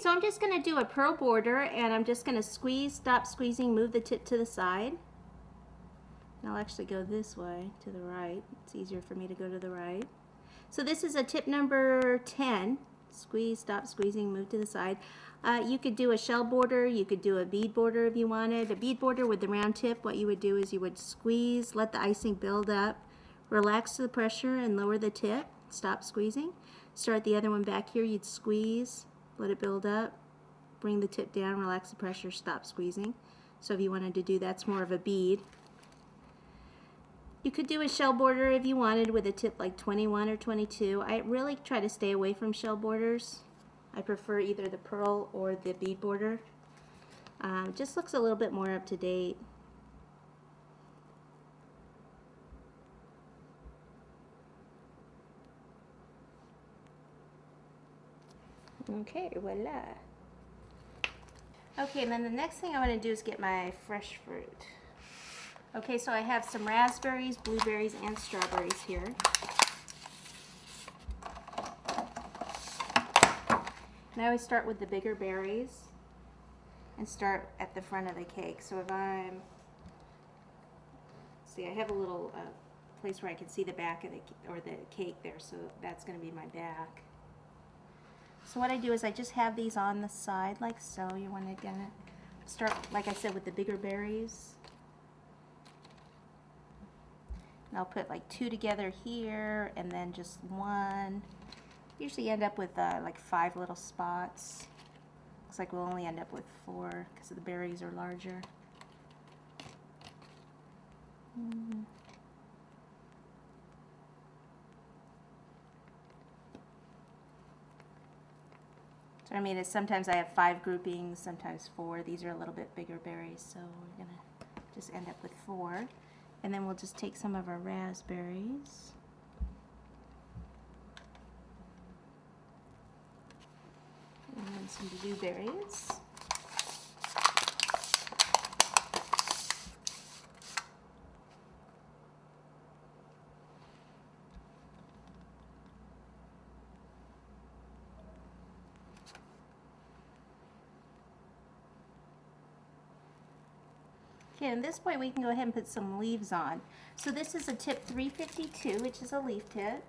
So I'm just going to do a pearl border, and I'm just going to squeeze, stop squeezing, move the tip to the side. And I'll actually go this way to the right. It's easier for me to go to the right. So this is a tip number 10. Squeeze, stop squeezing, move to the side. You could do a shell border, you could do a bead border if you wanted. A bead border with the round tip, what you would do is you would squeeze, let the icing build up, relax the pressure and lower the tip, stop squeezing. Start the other one back here, you'd squeeze, let it build up, bring the tip down, relax the pressure, stop squeezing. So if you wanted to do that's more of a bead. You could do a shell border if you wanted with a tip like 21 or 22. I really try to stay away from shell borders. I prefer either the pearl or the bead border. It just looks a little bit more up to date. Okay, voila. Okay, and then the next thing I want to do is get my fresh fruit. Okay, so I have some raspberries, blueberries, and strawberries here. And I always start with the bigger berries and start at the front of the cake. So if I'm, see, I have a little place where I can see the back of the cake there, so that's going to be my back. So what I do is I just have these on the side like so. You want to start, like I said, with the bigger berries. And I'll put like 2 together here and then just 1. Usually end up with like 5 little spots. Looks like we'll only end up with 4 because the berries are larger. So I mean, sometimes I have 5 groupings, sometimes 4. These are a little bit bigger berries, so we're going to just end up with 4. And then we'll just take some of our raspberries. And then some blueberries. Okay, at this point we can go ahead and put some leaves on. So this is a tip 352, which is a leaf tip.